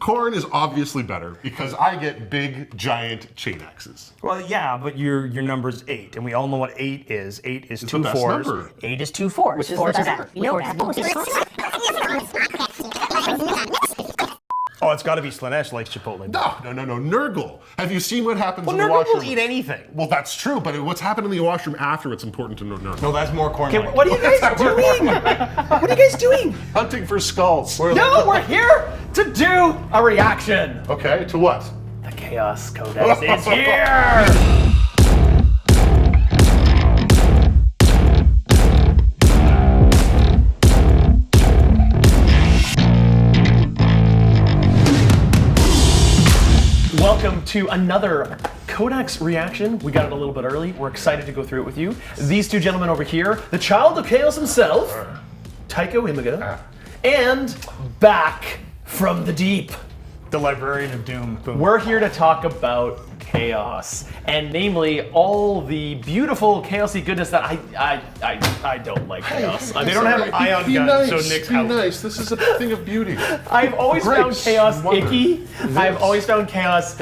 Khorne is obviously better because I get big, giant chain axes. Well, yeah, but your number's 8, and we all know what 8 is. 8 is It's two the best fours. number. 8 is 2 fours. Which is fours the is best. We know that. Oh, it's got to be Slanesh likes Chipotle. No. Nurgle. Have you seen what happens Well, in the Nurgle washroom? will eat anything. Well, that's true, but what's happened in the washroom after it's important to know Nurgle. No, that's more Khorne. Okay, what are you guys doing? What are you guys doing? Hunting for skulls. No, we're here to do a reaction. Okay, to what? The Chaos Codex is here. Welcome to another Codex reaction. We got it a little bit early. We're excited to go through it with you. These two gentlemen over here, the child of chaos himself, Tycho and back from the deep, The Librarian of Doom. Boom. we're here to talk about chaos, and namely all the beautiful chaosy goodness that I don't like chaos. They don't have ion be guns, nice, so Nick's be out. nice. This is a thing of beauty. I've always found Grace, chaos wonder. icky. I've always found chaos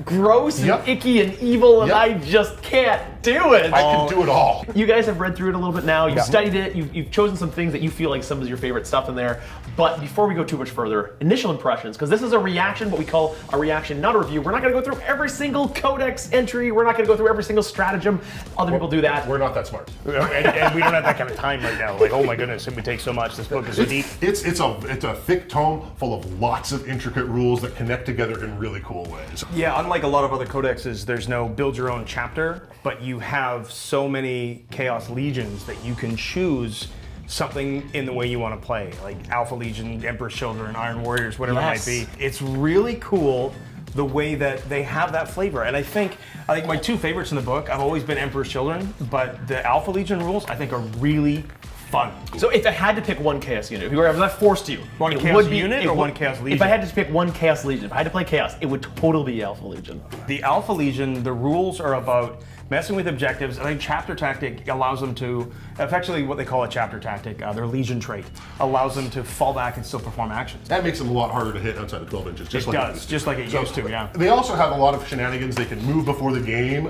gross and Yep. icky and evil, and Yep. I just can't do it. I can do it all. You guys have read through it a little bit now. You've studied it. You've chosen some things that you feel like some of your favorite stuff in there. But before we go too much further, initial impressions, because this is a reaction, what we call a reaction, not a review. We're not going to go through every single codex entry. We're not going to go through every single stratagem. Other people do that. We're not that smart. and we don't have that kind of time right now. Like, oh my goodness, it would take so much. This book is so deep. It's a thick tome full of lots of intricate rules that connect together in really cool ways. Yeah, unlike a lot of other codexes, there's no build your own chapter, but you have so many Chaos Legions that you can choose something in the way you want to play, like Alpha Legion, Emperor's Children, Iron Warriors, whatever Yes. it might be. It's really cool the way that they have that flavor. And I think my two favorites in the book, I've always been Emperor's Children, but the Alpha Legion rules I think are really fun. So if I had to pick one chaos unit, if you were not forced to, One it Chaos would be, unit it or would- one Chaos Legion? If I had to pick one chaos legion, if I had to play chaos, it would totally be Alpha Legion. The Alpha Legion, the rules are about messing with objectives. I think chapter tactic allows them to, effectively what they call a chapter tactic, their Legion trait, allows them to fall back and still perform actions. That makes them a lot harder to hit outside of 12 inches. Just It like does, used to. just like it used to, yeah. They also have a lot of shenanigans. They can move before the game,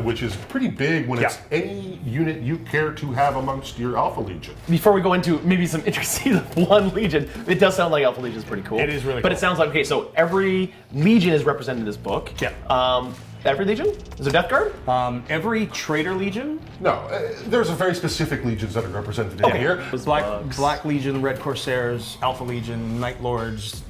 which is pretty big when it's any unit you care to have amongst your Alpha Legion. Before we go into maybe some intricacies of one legion, it does sound like Alpha Legion is pretty cool. It is really But cool. it sounds like, okay, so every legion is represented in this book. Yeah. Every legion? Is there Death Guard? Every Traitor Legion, No, there's a very specific legions that are represented in here. Black Legion, Red Corsairs, Alpha Legion, Night Lords,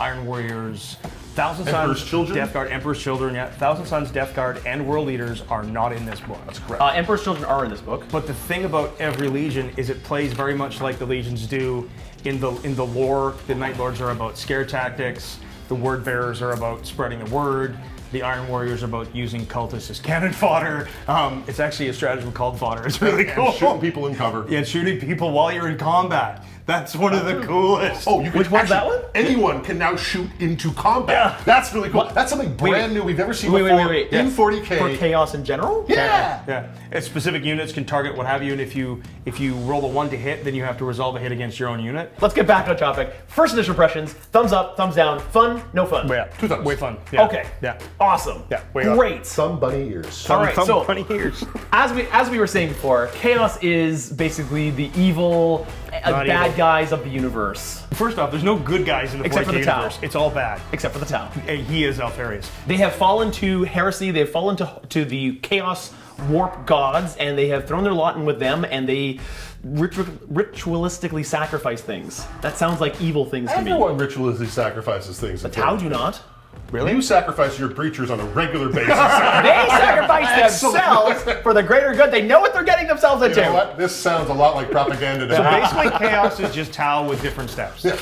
Iron Warriors, Thousand Emperor's Sons, Children? Death Guard, Emperor's Children, yeah. Thousand Sons, Death Guard, and World Leaders are not in this book. That's correct. Emperor's Children are in this book. But the thing about every legion is it plays very much like the legions do in the lore. The Night Lords are about scare tactics. The Word Bearers are about spreading the word. The Iron Warriors are about using cultists as cannon fodder. It's actually a stratagem called fodder. It's really cool. And shooting people in cover. Yeah, shooting people while you're in combat. That's one of the coolest. Oh, you can Which one's that actually- one? Anyone can now shoot into combat. Yeah. That's really cool. What? That's something brand new we've never seen Wait, before wait. in 40K. For chaos in general? Yeah. Yeah, specific units can target what have you, and if you roll a 1 to hit, then you have to resolve a hit against your own unit. Let's get back on topic. First initial impressions, thumbs up, thumbs down, fun, no fun. Yeah, Two thumbs. way fun. Yeah. Okay. Yeah. Awesome. Yeah, way up. Great. Some bunny ears. All right, so funny ears. as we were saying before, chaos is basically the evil, Not bad evil. guys of the universe, First off, there's no good guys in the Except 40K for the Tau. universe. It's all bad. except for the Tau. He is Alfarius. They have fallen to heresy. They've fallen to the chaos warp gods, and they have thrown their lot in with them, and they ritualistically sacrifice things. That sounds like evil things to me. Everyone ritualistically sacrifices things. The Tau do not. Really? You sacrifice your preachers on a regular basis. They sacrifice themselves for the greater good. They know what they're getting themselves into. You know what? This sounds a lot like propaganda to So me. basically, chaos is just Tau with different steps. Yeah.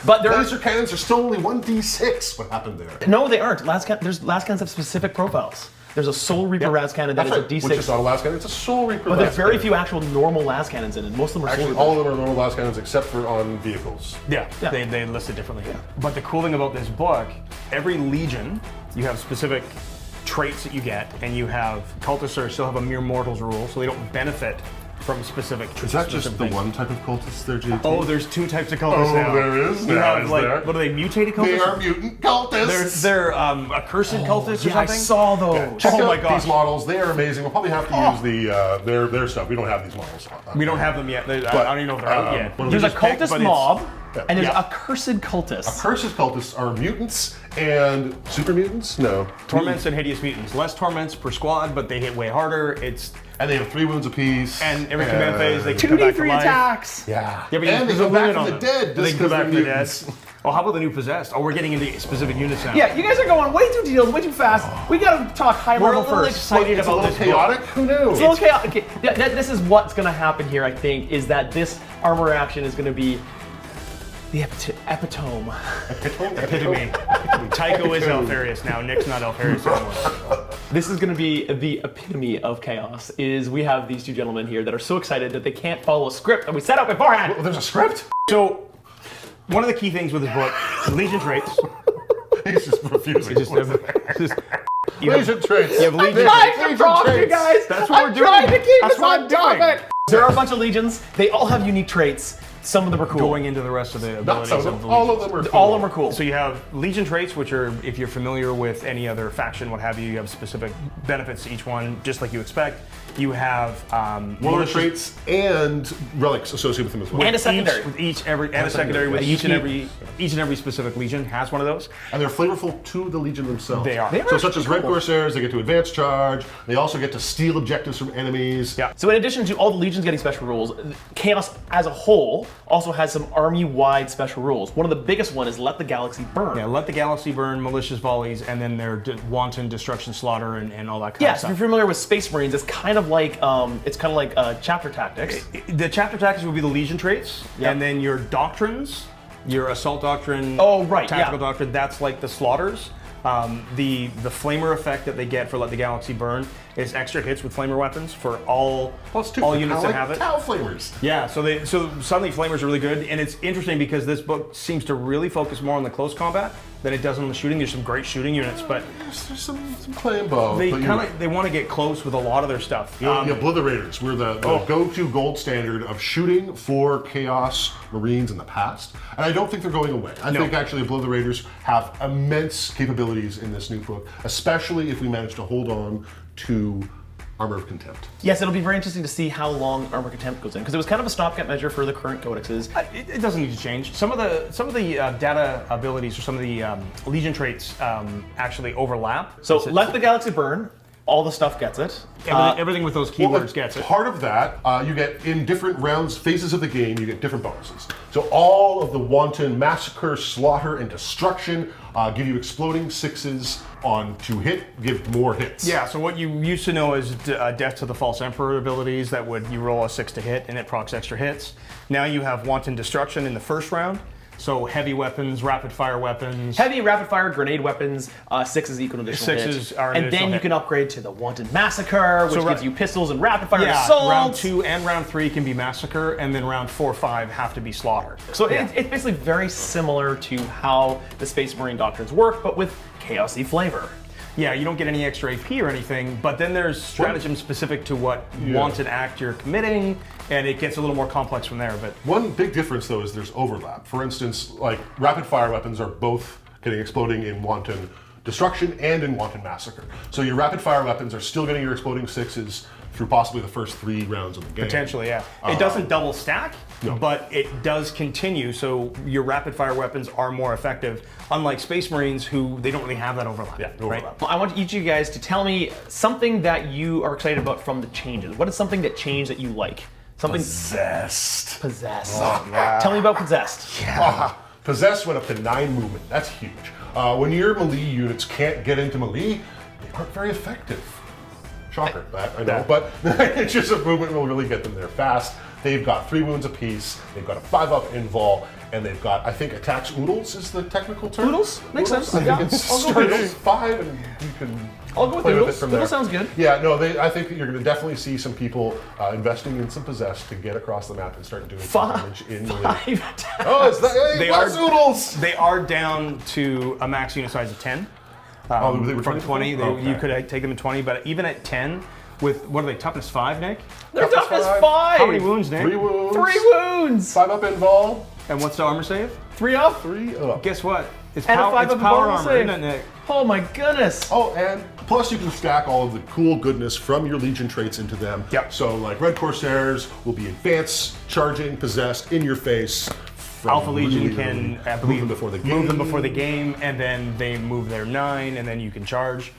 But there Laser cannons are still only 1d6. What happened there? no, they aren't. There's last cannons have specific profiles. There's a Soul Reaper Raz cannon that is a D6. Which is not a last cannon. It's a Soul Reaper. But there's last very cannon. few actual normal las cannons in it. Most of them are Soul Actually, Reaper. all of them are normal last cannons except for on vehicles. Yeah, Yeah. They list it differently. But the cool thing about this book, every legion, you have specific traits that you get, and you have cultists still have a mere mortals rule, so they don't benefit from specific. Is that just the one type of cultist there, JT? Oh, there's two types of cultists Oh, now. there is You now, have, is like, there? what are they, mutated cultists? They are mutant cultists. They're accursed cultists or Yeah, I something? saw those. Check Oh out my gosh. these models. They are amazing. We'll probably have to use their stuff. We don't have these models. We don't have them yet. I don't even know if they're out yet. but There's a just cultist mob, and there's Yeah. accursed cultists. Cursed cultists are mutants and super mutants? No. Torments and hideous mutants. Less torments per squad, but they hit way harder. And they have 3 wounds apiece. And every command phase they can come back to 2d3 life. attacks. Yeah. Yeah, but and they there's a go back limit from on the them. dead. They just can go 'cause back they're from the dead. mutants. Oh, how about the new possessed? Oh, we're getting into specific units now. Yeah, you guys are going way too detailed, way too fast. We gotta talk high We're a level little first. excited It's a about little this chaotic. Who knew? It's a little chaotic. Okay, this is what's gonna happen here, I think, is that this armor reaction is gonna be the epitome. Epitome. Tycho is Alfarius now. Nick's not Alfarius anymore. This is gonna be the epitome of chaos, is we have these two gentlemen here that are so excited that they can't follow a script that we set out beforehand. There's a script? So, one of the key things with this book, Legion traits. He's just refusing. You have Legion traits. you have I'm Legion trying Legion to talk, you traits. guys. That's what I'm we're doing. trying to keep That's us what on I'm doing. topic. There are a bunch of legions. They all have unique traits. Some of them are cool. going into the rest of the Not abilities some of of the them. All Legion. of them are cool. All of them are cool. So you have Legion traits, which are, if you're familiar with any other faction, what have you, you have specific benefits to each one, just like you expect. You have Warlord malicious- traits and relics associated with them as well. And a secondary. And a secondary with each and every specific legion has one of those. And they're flavorful to the Legion themselves. They are. They are So such as actually Red cool. Corsairs, they get to advance charge. They also get to steal objectives from enemies. Yeah. So in addition to all the legions getting special rules, Chaos as a whole also has some army-wide special rules. One of the biggest one is Let the Galaxy Burn. Yeah, let the galaxy burn, malicious volleys, and then their wanton destruction, slaughter, and all that kind of Yes, if stuff. you're familiar with Space Marines, it's kind of like chapter tactics. The chapter tactics would be the Legion traits, Yep. and then your doctrines, your assault doctrine, Oh, right, tactical yeah. doctrine, that's like the slaughters. The flamer effect that they get for Let the Galaxy Burn is extra hits with flamer weapons for all +2 all for units that have it. Tau flamers. Yeah, so suddenly flamers are really good, and it's interesting because this book seems to really focus more on the close combat than it does on the shooting. There's some great shooting units, but There's some clay bow. they but you- kind of they want to get close with a lot of their stuff. The Obliterators were the go-to gold standard of shooting for Chaos Marines in the past. And I don't think they're going away. I think actually Obliterators have immense capabilities in this new book, especially if we manage to hold on to Armor of Contempt. Yes, it'll be very interesting to see how long Armor Contempt goes in, because it was kind of a stopgap measure for the current codexes. It doesn't need to change. Some of the data abilities or some of the Legion traits actually overlap. So Let the Galaxy Burn, all the stuff gets it. Everything with those keywords gets it. Part of that, you get in different rounds, phases of the game, you get different bonuses. So all of the wanton massacre, slaughter, and destruction give you exploding 6s on to hit, give more hits. Yeah, so what you used to know as Death to the False Emperor abilities, that would you roll a 6 to hit and it procs extra hits. Now you have Wanton Destruction in the first round. So heavy weapons, rapid fire weapons. Heavy rapid fire grenade weapons, 6 is equal to additional Sixes hit. are an and additional then you hit. can upgrade to the Wanted Massacre, which So gives you pistols and rapid fire Yeah, assault. round 2 and round 3 can be Massacre, and then round 4, 5 have to be Slaughter. So it's basically very similar to how the Space Marine doctrines work, but with chaosy flavor. Yeah, you don't get any extra AP or anything, but then there's stratagems specific to what wanted act you're committing, and it gets a little more complex from there. But One big difference though is there's overlap. For instance, like rapid fire weapons are both getting exploding in Wanton Destruction and in Wanton Massacre. So your rapid fire weapons are still getting your exploding 6s through possibly the first 3 rounds of the game. potentially, yeah. It doesn't double stack, but it does continue, so your rapid fire weapons are more effective, unlike Space Marines, who they don't really have that overlap. Yeah, no right? overlap. Well, I want each of you guys to tell me something that you are excited about from the changes. What is something that changed that you like? Something Possessed. possessed. Tell me about possessed. Possessed went up to 9 movement. That's huge. When your melee units can't get into melee, they aren't very effective. Shocker, that I know, but just a movement will really get them there fast. They've got 3 wounds apiece. They've got a 5-up invul, and they've got, I think, attacks oodles is the technical term. Oodles? Makes sense. I think Yeah, it's I'll go with straight oodles. 5, and you can I'll go with play oodles. it from Oodles there. sounds good. Yeah, no, I think that you're going to definitely see some people investing in some possessed to get across the map and start doing some damage in melee. 5 attacks. Oh, is that? Hey, They what's are- oodles? They are down to a max unit size of 10. They were From 20, Okay. you could take them to 20, but even at 10, with, what are they, toughness 5, Nick? They're toughness 5. How many wounds, Nick? 3 wounds. 3 wounds. 5 up invul. And what's the armor save? 3 up. 3 up. Guess what? It's And a power, 5 it's up power bonus armor, save. isn't it, Nick? Oh my goodness. Oh, and plus you can stack all of the cool goodness from your Legion traits into them. Yep. So like Red Corsairs will be advanced, charging, possessed, in your face. Alpha Legion really, can, really I believe, move them before the game. move them before the game, and then they move their 9, and then you can charge.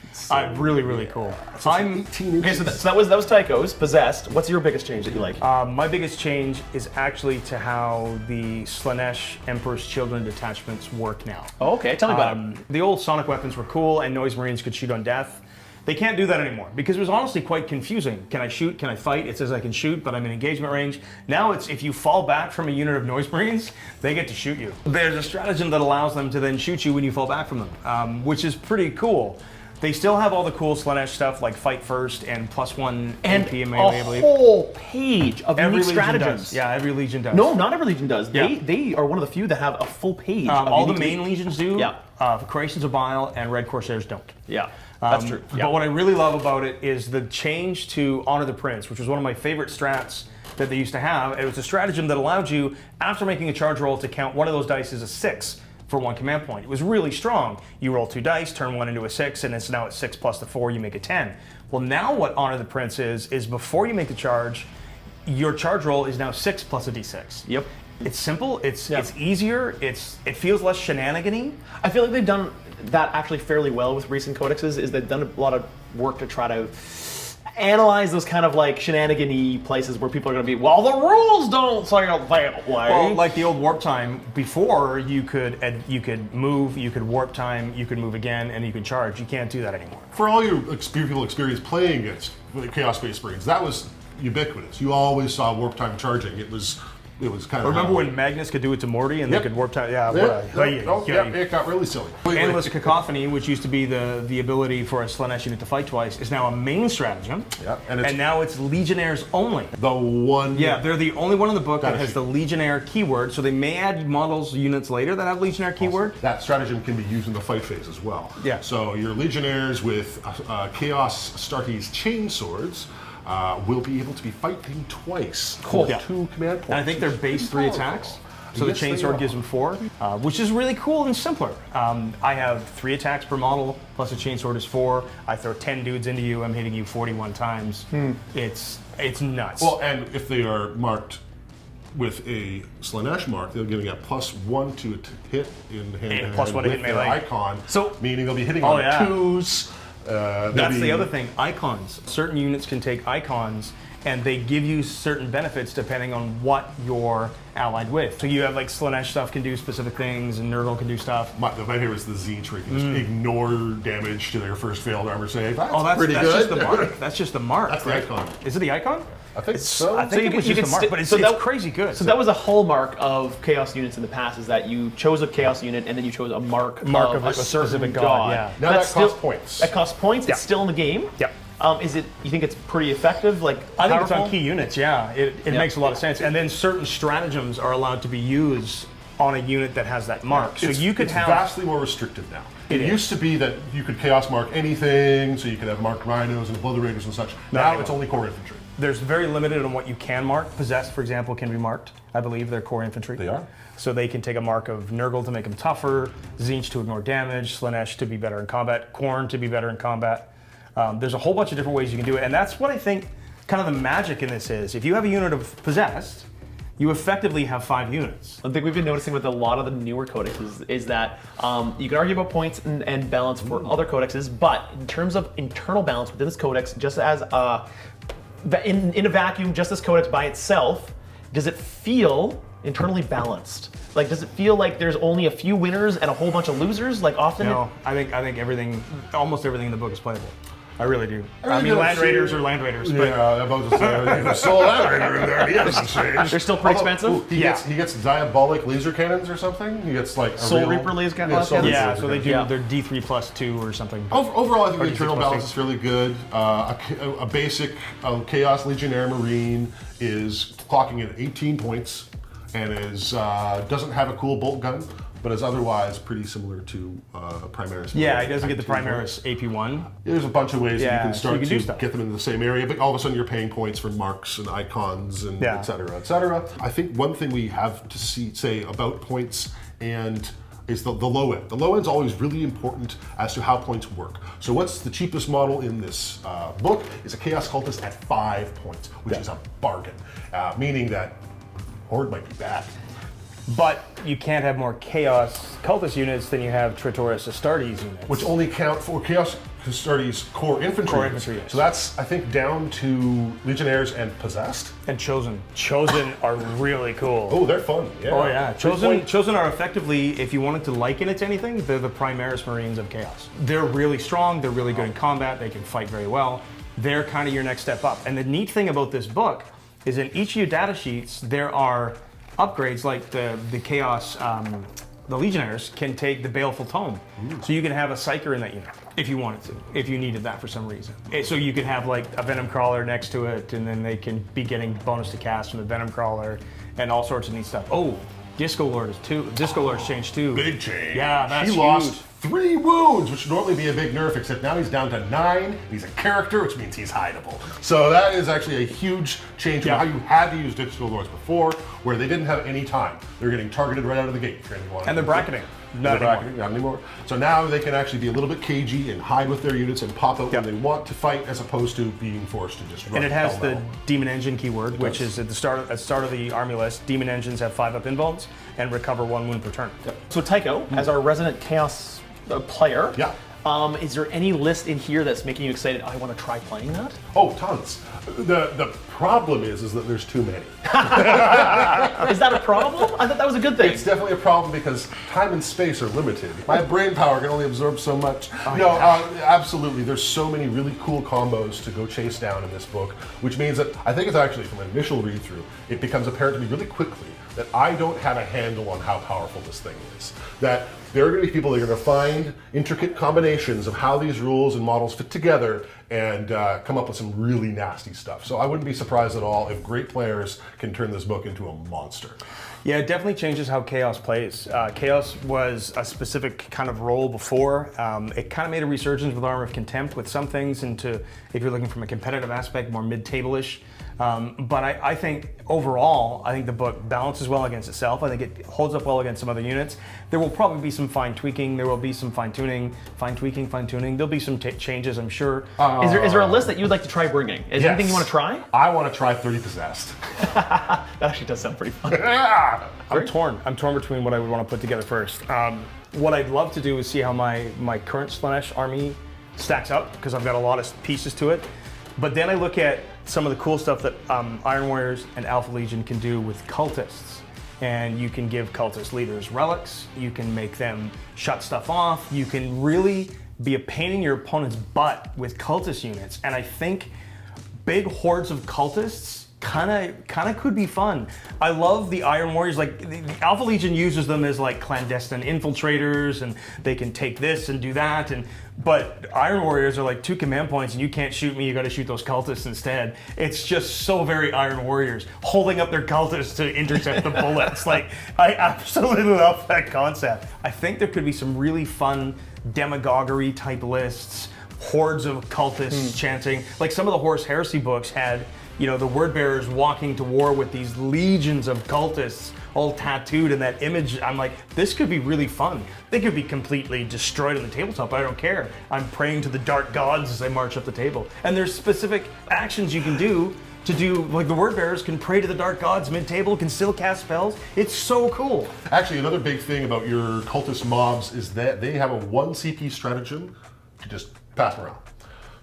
Really, really cool. I'm 18 Okay, inches. so that was Tycho's possessed. What's your biggest change that you like? my biggest change is actually to how the Slanesh Emperor's Children detachments work now. Oh, okay, tell me about it. The old sonic weapons were cool, and Noise Marines could shoot on death. They can't do that anymore because it was honestly quite confusing. Can I shoot? Can I fight? It says I can shoot, but I'm in engagement range. Now it's if you fall back from a unit of Noise Marines, they get to shoot you. There's a stratagem that allows them to then shoot you when you fall back from them, which is pretty cool. They still have all the cool Slanesh stuff like fight first and +1 And MP and melee, I a believe. whole page of Every unique Legion stratagems. does. Yeah, every Legion does. No, not every Legion does. Yeah. They are one of the few that have a full page. of all the unique- main Legions do. Yeah. Creations of Bile and Red Corsairs don't. Yeah, that's true. Yeah. But what I really love about it is the change to Honor the Prince, which was one of my favorite strats that they used to have. It was a stratagem that allowed you, after making a charge roll, to count one of those dice as a 6 for 1 command point. It was really strong. You roll 2 dice, turn 1 into a 6, and it's now at 6 plus the 4, you make a 10. Well, now what Honor the Prince is before you make the charge, your charge roll is now 6 plus a d6. Yep. It's simple, it's easier, it feels less shenanigan-y. I feel like they've done that actually fairly well with recent codexes. Is they've done a lot of work to try to analyze those kind of like shenanigan-y places where people are going to be, well, the rules don't say it that way. Well, like the old warp time, before you could move, you could warp time, you could move again, and you could charge. You can't do that anymore. For all you people experience playing against the Chaos Space Marines, that was ubiquitous. You always saw warp time charging. It was kind of. Remember when Magnus could do it to Morty and Yep. they could warp time? Yeah. It got really silly. Endless Cacophony, which used to be the ability for a Slanesh unit to fight twice, is now a main stratagem. Yeah, and now it's Legionnaires only. The one. Yeah, they're the only one in the book that has Strategy. the Legionnaire keyword, so they may add models units later that have Legionnaire keyword. That stratagem can be used in the fight phase as well. Yeah. So your Legionnaires with Chaos Astartes chain swords will be able to be fighting twice. Cool. With 2 command points. And I think they're base 3 attacks. So the chainsword gives them 4, which is really cool and simpler. I have 3 attacks per model, plus a chainsword is 4. I throw 10 dudes into you, I'm hitting you 41 times. It's nuts. Well, and if they are marked with a Slanesh mark, they're getting a +1 to hit in hand And +1 to with hit their melee. icon. So- meaning they'll be hitting Oh, on yeah. 2s. That's the other thing, icons. Certain units can take icons, and they give you certain benefits depending on what you're allied with. So you have like Slanesh stuff can do specific things, and Nurgle can do stuff. My favorite is the Zinch where you can just ignore damage to their first failed armor save. That's pretty that's good. just the mark. That's just the mark. That's the right? icon. Is it the icon? I think so. I think it was you just can the mark, sti- but it's, so it's that- crazy good. So that was a hallmark of Chaos units in the past, is that you chose a Chaos unit and then you chose a mark of a certain specific god. god, yeah. Now That's that costs still- points. That costs points. Yeah. It's still in the game. Yep. Is it? You think it's pretty effective? Like I think it's powerful? on key units, yeah. It makes a lot of sense. And then certain stratagems are allowed to be used on a unit that has that mark. So you could it's have... vastly more restrictive now. It is. used to be that you could chaos mark anything, so you could have marked rhinos and obliterators and such. Now anymore. it's only core infantry. There's very limited on what you can mark. Possessed, for example, can be marked. I believe they're core infantry. They are. So they can take a mark of Nurgle to make them tougher, Zinch to ignore damage, Slanesh to be better in combat, Khorne to be better in combat. There's a whole bunch of different ways you can do it, and that's what I think kind of the magic in this is. If you have a unit of Possessed, you effectively have 5 units. One thing we've been noticing with a lot of the newer codexes is that you can argue about points and balance for other codexes, but in terms of internal balance within this codex, just as in a vacuum, just this codex by itself, does it feel internally balanced? Like, does it feel like there's only a few winners and a whole bunch of losers? Like often, No, I think everything, almost everything in the book is playable. I really do. I really mean, don't Land see- Raiders are Land Raiders, but Yeah, I'm about to say, if you sold that raider in there, he hasn't changed. They're still pretty expensive? He gets diabolic laser cannons or something. He gets like a Soul real, Reaper laser yeah, cannons? Soul Reaper yeah, laser so they do. cannons. They're D3+2 or something. Overall, I think the internal D6+2. balance is really good. A basic Chaos Legionnaire Marine is clocking in 18 points and is doesn't have a cool bolt gun, but is otherwise pretty similar to Primaris. Yeah, it doesn't get the Active. Primaris AP1. There's a bunch of ways that you can so start you can do to stuff. get them into the same area, but all of a sudden you're paying points for marks and icons and Yeah. et cetera, et cetera. I think one thing we have to say about points and is the low end. The low end's always really important as to how points work. So what's the cheapest model in this book is a Chaos Cultist at 5 points, which is a bargain, meaning that Horde might be bad. But you can't have more Chaos Cultist units than you have Tritoris Astartes units. Which only count for Chaos Astartes core infantry. Core infantry, yes. So that's, I think, down to Legionnaires and Possessed. And Chosen. Chosen are really cool. Oh, they're fun. Yeah. Oh yeah, Chosen are effectively, if you wanted to liken it to anything, they're the Primaris Marines of Chaos. They're really strong, they're really good in combat, they can fight very well. They're kind of your next step up. And the neat thing about this book is in each of your data sheets, there are upgrades like the Chaos, the Legionnaires can take the Baleful Tome. So you can have a Psyker in that unit if you wanted to, if you needed that for some reason. So you could have like a Venom Crawler next to it, and then they can be getting bonus to cast from the Venom Crawler and all sorts of neat stuff. Oh, Disco Lord is Disco Lord's changed too. Big change. Yeah, that's He lost huge. 3 wounds, which would normally be a big nerf, except now he's down to 9. He's a character, which means he's hideable. So that is actually a huge change Yeah. from how you had to use Disco Lords before, where they didn't have any time. They were getting targeted right out of the gate. If you're anyone. And they're bracketing. Not anymore. So now they can actually be a little bit cagey and hide with their units and pop out Yep. when they want to fight, as opposed to being forced to just run. And it has the pell-mell. Demon Engine keyword, which does. is at the start of the army list. Demon Engines have 5 up invulns and recover 1 wound per turn. So Tycho, as our resident Chaos player, Yeah. is there any list in here that's making you excited? I want to try playing that. Oh, tons. The problem is that there's too many. Is that a problem? I thought that was a good thing. It's definitely a problem because time and space are limited. My brain power can only absorb so much. Absolutely. There's so many really cool combos to go chase down in this book, which means that I think it's actually, from an initial read through, it becomes apparent to me really quickly that I don't have a handle on how powerful this thing is. That there are going to be people that are going to find intricate combinations of how these rules and models fit together and come up with some really nasty stuff. So I wouldn't be surprised at all if great players can turn this book into a monster. Yeah, it definitely changes how Chaos plays. Chaos was a specific kind of role before. It kind of made a resurgence with Armor of Contempt with some things into, if you're looking from a competitive aspect, more mid-table-ish. But I think overall, I think the book balances well against itself. I think it holds up well against some other units. There will probably be some fine tweaking. There will be some fine tuning. There'll be some changes, I'm sure. Is there a list that you would like to try bringing? Is there anything you want to try? I want to try 30 Possessed. That actually does sound pretty fun. Yeah! I'm torn. I'm torn between what I would want to put together first. What I'd love to do is see how my current Slanesh army stacks up, because I've got a lot of pieces to it. But then I look at some of the cool stuff that Iron Warriors and Alpha Legion can do with cultists. And you can give cultist leaders relics, you can make them shut stuff off, you can really be a pain in your opponent's butt with cultist units. And I think big hordes of cultists kind of could be fun. I love the Iron Warriors. Like the Alpha Legion uses them as like clandestine infiltrators, and they can take this and do that. But Iron Warriors are like 2 command points, and you can't shoot me. You got to shoot those cultists instead. It's just so very Iron Warriors, holding up their cultists to intercept the bullets. Like I absolutely love that concept. I think there could be some really fun demagoguery type lists. Hordes of cultists chanting. Like some of the Horus Heresy books had, you know, the word bearers walking to war with these legions of cultists all tattooed in that image. I'm like, this could be really fun. They could be completely destroyed on the tabletop, but I don't care. I'm praying to the dark gods as I march up the table. And there's specific actions you can do to do, like the word bearers can pray to the dark gods mid-table, can still cast spells. It's so cool. Actually, another big thing about your cultist mobs is that they have a 1 CP stratagem to just pass around.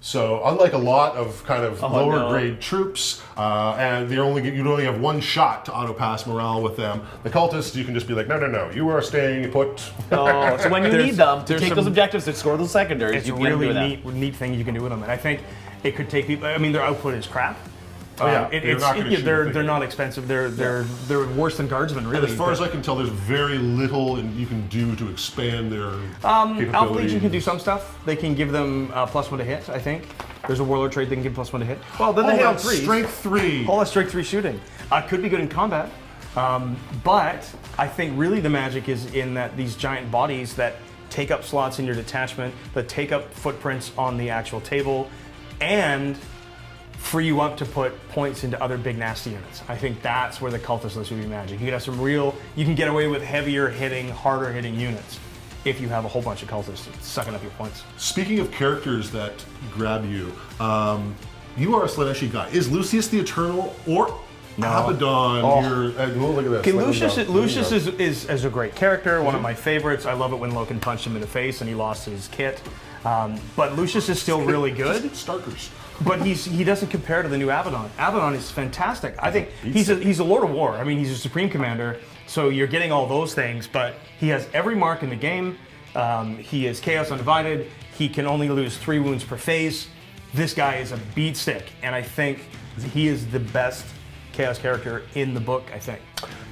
So unlike a lot of kind of lower grade troops, and you'd only have 1 shot to auto pass morale with them. The cultists, you can just be like, no, you are staying put. Oh, so when you need them to take those objectives to score those secondaries, It's you a can really do that. neat thing you can do with them. And I think it could take people, I mean, their output is crap. They're not expensive. They're worse than guardsmen, really. And as far as I can tell, there's very little you can do to expand their capabilities. Alpha Legion can do some stuff. They can give them +1 to hit, I think. There's a warlord trait they can give +1 to hit. Well, then they have 3. Strength 3. All that strength 3 shooting. Could be good in combat. But I think really the magic is in that these giant bodies that take up slots in your detachment, that take up footprints on the actual table, and free you up to put points into other big nasty units. I think that's where the cultist list would be magic. You can have some real, you can get away with heavier hitting, harder hitting units if you have a whole bunch of cultists sucking up your points. Speaking of characters that grab you, you are a Slaneshi guy. Is Lucius the Eternal or Abaddon your... look at this. Okay, Lucius is a great character, one of my favorites. I love it when Loken punched him in the face and he lost his kit. But Lucius is still really good. Starkers. But he doesn't compare to the new Abaddon. Abaddon is fantastic. I think he's a Lord of War. I mean, he's a Supreme Commander, so you're getting all those things, but he has every mark in the game. He is Chaos Undivided. He can only lose 3 wounds per phase. This guy is a beat stick, and I think he is the best Chaos character in the book, I think.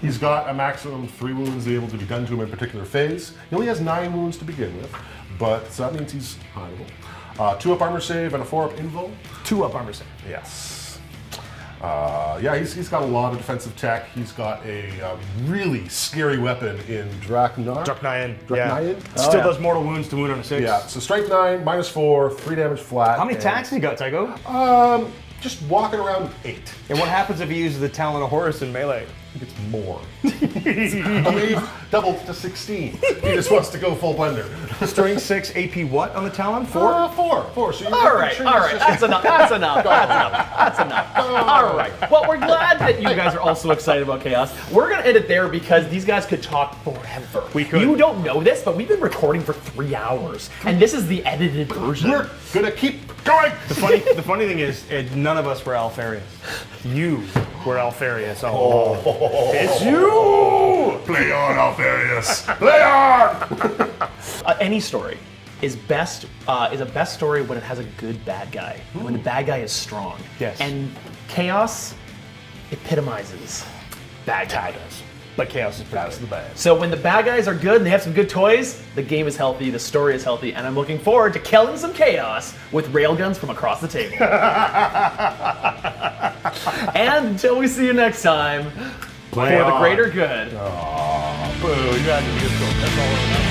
He's got a maximum 3 wounds able to be done to him in a particular phase. He only has 9 wounds to begin with, but so that means he's highable. 2 up armor save and a 4 up invo. 2 up armor save. Yes. Yeah, he's got a lot of defensive tech. He's got a really scary weapon in Draknar. Draknayan. Draknayan? Yeah. Still does mortal wounds to wound on a 6. Yeah, so strength 9, -4, 3 damage flat. How many attacks you got, Tycho? Just walking around with 8. And what happens if he uses the Talon of Horus in melee? He gets more. I mean, doubled to 16. He just wants to go full blender. Strength 6, AP what on the Talon? 4? 4. So All right. That's enough. That's enough. All right. Well, we're glad that you guys are also excited about Chaos. We're going to end it there because these guys could talk forever. We could. You don't know this, but we've been recording for 3 hours, and this is the edited version. We're gonna keep going. The funny thing is, none of us were Alfarius. You were Alfarius. It's you! Play on, Alfarius. Play on! Any story is a best story when it has a good bad guy. When the bad guy is strong. Yes. And Chaos epitomizes bad guy. But Chaos is pretty The bad. So when the bad guys are good and they have some good toys, the game is healthy, the story is healthy, and I'm looking forward to killing some Chaos with railguns from across the table. And until we see you next time, Play for the on. greater good. Boo, you had to be a That's all.